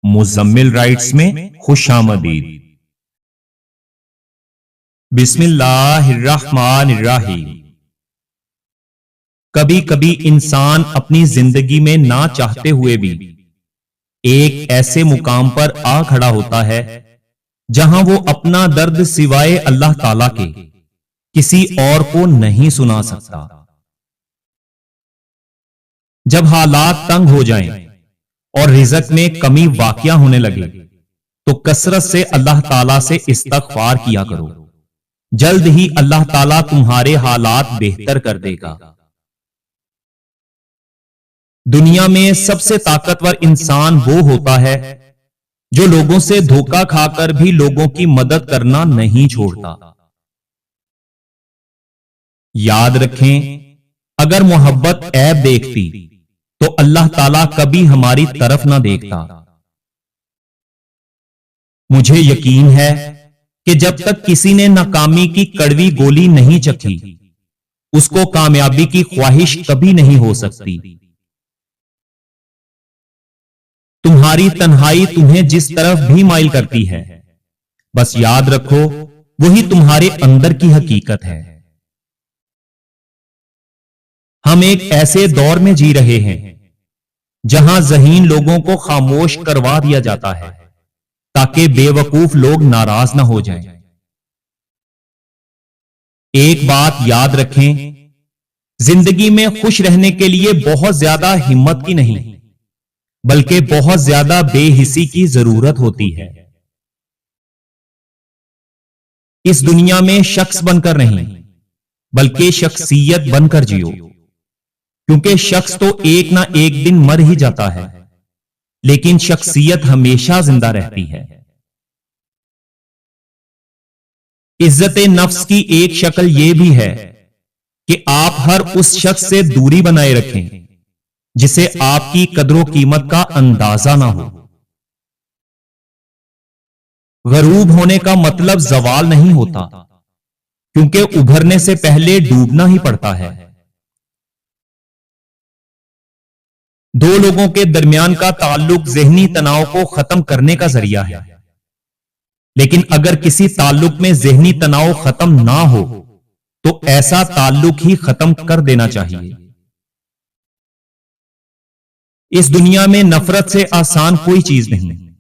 Muzammil rights में खुश आमदीद। बिस्मिल्लाहिर्रहमानिर्रहीम। कभी कभी इंसान अपनी जिंदगी में ना चाहते हुए भी एक ऐसे मुकाम पर आ खड़ा होता है जहां वो अपना दर्द सिवाय अल्लाह ताला के किसी और को नहीं सुना सकता। जब हालात तंग हो जाएं और रिज़्क में कमी वाक़या होने लगे तो कसरत से अल्लाह ताला से इस्तग़फ़ार किया करो। जल्द ही अल्लाह ताला तुम्हारे हालात बेहतर कर देगा। दुनिया में सबसे ताकतवर इंसान वो होता है जो लोगों से धोखा खाकर भी लोगों की मदद करना नहीं छोड़ता। याद रखें, अगर मोहब्बत ऐब देखती तो अल्लाह ताला कभी हमारी तरफ ना देखता। मुझे यकीन है कि जब तक किसी ने नाकामी की कड़वी गोली नहीं चखी, उसको कामयाबी की ख्वाहिश कभी नहीं हो सकती। तुम्हारी तन्हाई तुम्हें जिस तरफ भी माइल करती है, बस याद रखो वही तुम्हारे अंदर की हकीकत है। हम एक ऐसे दौर में जी रहे हैं जहां ज़हीन लोगों को खामोश करवा दिया जाता है ताकि बेवकूफ लोग नाराज ना हो जाएं। एक बात याद रखें, जिंदगी में खुश रहने के लिए बहुत ज्यादा हिम्मत की नहीं बल्कि बहुत ज्यादा बेहिसी की जरूरत होती है। इस दुनिया में शख्स बनकर नहीं बल्कि शख्सियत बनकर जियो, क्योंकि शख्स तो एक ना एक दिन मर ही जाता है, लेकिन शख्सियत हमेशा जिंदा रहती है। इज्जत नफ्स की एक शक्ल यह भी है कि आप हर उस शख्स से दूरी बनाए रखें जिसे आपकी कदरों कीमत का अंदाजा ना हो। गरूब होने का मतलब जवाल नहीं होता, क्योंकि उभरने से पहले डूबना ही पड़ता है। दो लोगों के दरमियान का ताल्लुक ज़हनी तनाव को खत्म करने का जरिया है, लेकिन अगर किसी ताल्लुक में ज़हनी तनाव खत्म ना हो तो ऐसा ताल्लुक ही खत्म कर देना चाहिए। इस दुनिया में नफरत से आसान कोई चीज नहीं,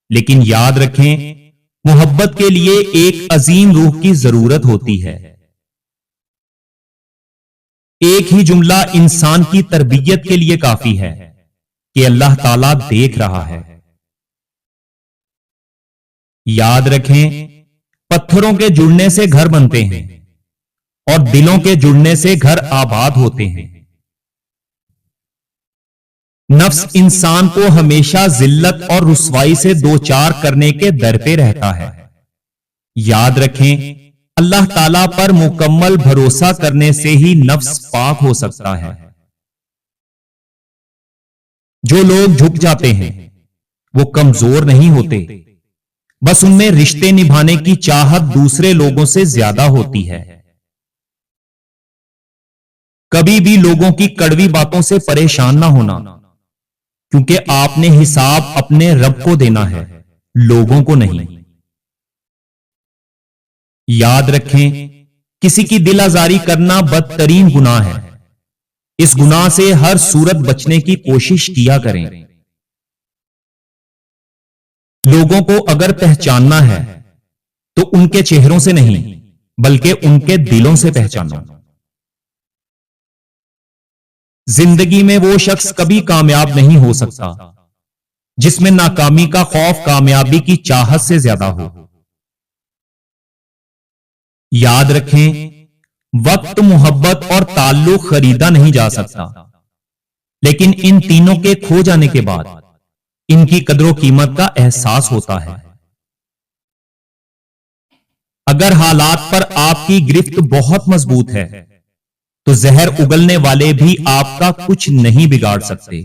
लेकिन याद रखें, मोहब्बत के लिए एक अजीम रूह की जरूरत होती है। एक ही जुमला इंसान की तरबियत के लिए काफी है कि अल्लाह ताला देख रहा है। याद रखें, पत्थरों के जुड़ने से घर बनते हैं और दिलों के जुड़ने से घर आबाद होते हैं। नफ्स इंसान को हमेशा जिल्लत और रुसवाई से दो चार करने के दर पे रहता है। याद रखें, अल्लाह ताला पर मुकम्मल भरोसा करने से ही नफ्स पाक हो सकता है। जो लोग झुक जाते हैं वो कमजोर नहीं होते, बस उनमें रिश्ते निभाने की चाहत दूसरे लोगों से ज्यादा होती है। कभी भी लोगों की कड़वी बातों से परेशान ना होना, क्योंकि आपने हिसाब अपने रब को देना है, लोगों को नहीं। याद रखें, किसी की दिल आजारी करना बदतरीन गुनाह है। इस गुनाह से हर सूरत बचने की कोशिश किया करें। लोगों को अगर पहचानना है तो उनके चेहरों से नहीं बल्कि उनके दिलों से पहचानो। जिंदगी में वो शख्स कभी कामयाब नहीं हो सकता जिसमें नाकामी का खौफ कामयाबी की चाहत से ज्यादा हो। याद रखें, वक्त, मोहब्बत और ताल्लुक खरीदा नहीं जा सकता, लेकिन इन तीनों के खो जाने के बाद इनकी कदरों कीमत का एहसास होता है। अगर हालात पर आपकी गिरफ्त बहुत मजबूत है तो जहर उगलने वाले भी आपका कुछ नहीं बिगाड़ सकते।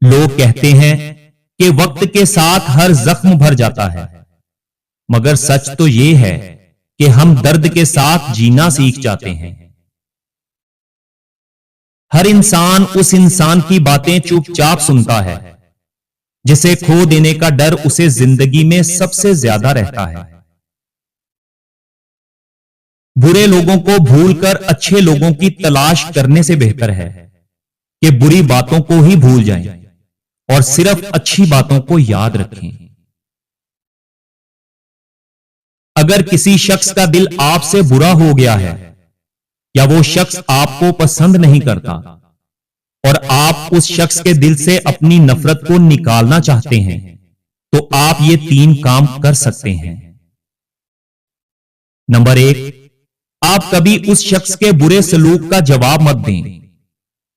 लोग कहते हैं कि वक्त के साथ हर जख्म भर जाता है, मगर सच तो यह है कि हम दर्द के साथ जीना सीख जाते हैं। ہر انسان اس انسان کی باتیں چپ چاپ سنتا ہے جسے کھو دینے کا ڈر اسے زندگی میں سب سے زیادہ رہتا ہے۔ برے لوگوں کو بھول کر اچھے لوگوں کی تلاش کرنے سے بہتر ہے کہ بری باتوں کو ہی بھول جائیں اور صرف اچھی باتوں کو یاد رکھیں۔ اگر کسی شخص کا دل آپ سے برا ہو گیا ہے یا وہ شخص آپ کو پسند نہیں کرتا اور آپ اس شخص کے دل سے اپنی نفرت کو نکالنا چاہتے ہیں تو آپ یہ 3 کام کر سکتے ہیں۔ نمبر 1، آپ کبھی اس شخص کے برے سلوک کا جواب مت دیں،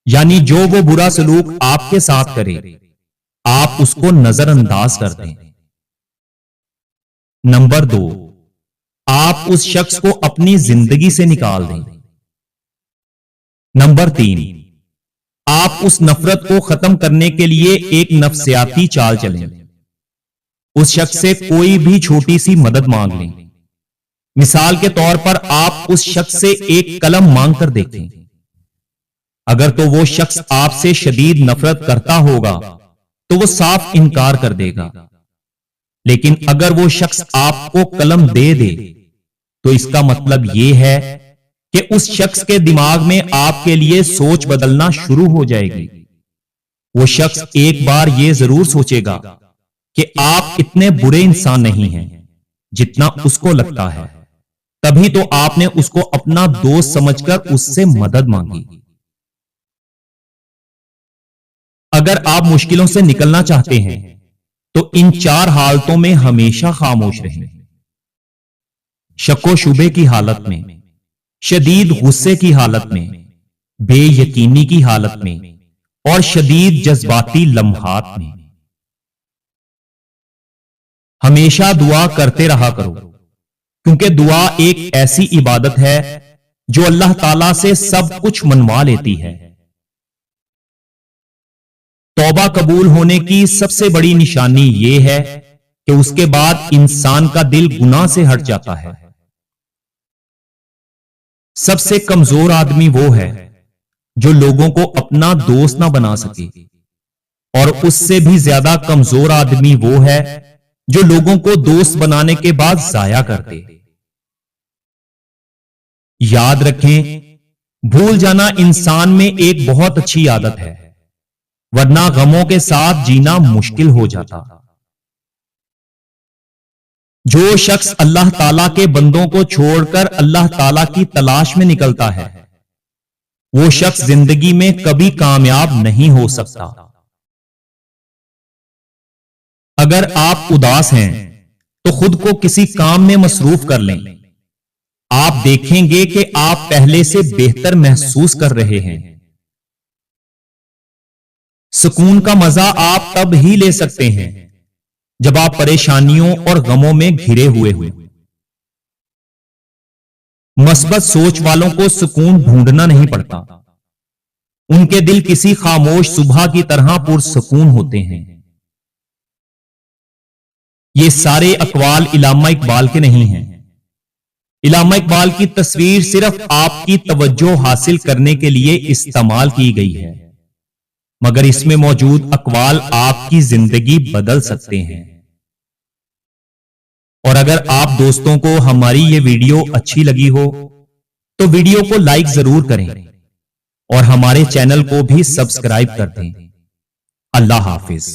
یعنی جو وہ برا سلوک آپ کے ساتھ کرے آپ اس کو نظر انداز کر دیں۔ نمبر 2، آپ اس شخص کو اپنی زندگی سے نکال دیں۔ نمبر 3، آپ اس نفرت کو ختم کرنے کے لیے ایک نفسیاتی چال چلیں، اس شخص سے کوئی بھی چھوٹی سی مدد مانگ لیں۔ مثال کے طور پر آپ اس شخص سے ایک قلم مانگ کر دیکھیں، اگر تو وہ شخص آپ سے شدید نفرت کرتا ہوگا تو وہ صاف انکار کر دے گا، لیکن اگر وہ شخص آپ کو قلم دے دے تو اس کا مطلب یہ ہے کہ اس شخص کے دماغ میں آپ کے لیے سوچ بدلنا شروع ہو جائے گی۔ وہ شخص ایک بار یہ ضرور سوچے گا کہ آپ اتنے برے انسان نہیں ہیں جتنا اس کو لگتا ہے، تبھی تو آپ نے اس کو اپنا دوست سمجھ کر اس سے مدد مانگی۔ اگر آپ مشکلوں سے نکلنا چاہتے ہیں تو ان 4 حالتوں میں ہمیشہ خاموش رہیں: شک و شبے کی حالت میں، شدید غصے کی حالت میں، بے یقینی کی حالت میں اور شدید جذباتی لمحات میں۔ ہمیشہ دعا کرتے رہا کرو، کیونکہ دعا ایک ایسی عبادت ہے جو اللہ تعالی سے سب کچھ منوا لیتی ہے۔ توبہ قبول ہونے کی سب سے بڑی نشانی یہ ہے کہ اس کے بعد انسان کا دل گناہ سے ہٹ جاتا ہے۔ سب سے کمزور آدمی وہ ہے جو لوگوں کو اپنا دوست نہ بنا سکے، اور اس سے بھی زیادہ کمزور آدمی وہ ہے جو لوگوں کو دوست بنانے کے بعد ضائع کر دے۔ یاد رکھیں، بھول جانا انسان میں ایک بہت اچھی عادت ہے، ورنہ غموں کے ساتھ جینا مشکل ہو جاتا۔ جو شخص اللہ تعالیٰ کے بندوں کو چھوڑ کر اللہ تعالیٰ کی تلاش میں نکلتا ہے وہ شخص زندگی میں کبھی کامیاب نہیں ہو سکتا۔ اگر آپ اداس ہیں تو خود کو کسی کام میں مصروف کر لیں، آپ دیکھیں گے کہ آپ پہلے سے بہتر محسوس کر رہے ہیں۔ سکون کا مزہ آپ تب ہی لے سکتے ہیں جب آپ پریشانیوں اور غموں میں گھرے ہوئے ہوں۔ مثبت سوچ والوں کو سکون ڈھونڈنا نہیں پڑتا، ان کے دل کسی خاموش صبح کی طرح پرسکون ہوتے ہیں۔ یہ سارے اقوال علامہ اقبال کے نہیں ہیں۔ علامہ اقبال کی تصویر صرف آپ کی توجہ حاصل کرنے کے لیے استعمال کی گئی ہے، مگر اس میں موجود اقوال آپ کی زندگی بدل سکتے ہیں۔ اور اگر آپ دوستوں کو ہماری یہ ویڈیو اچھی لگی ہو تو ویڈیو کو لائک ضرور کریں اور ہمارے چینل کو بھی سبسکرائب کر دیں۔ اللہ حافظ۔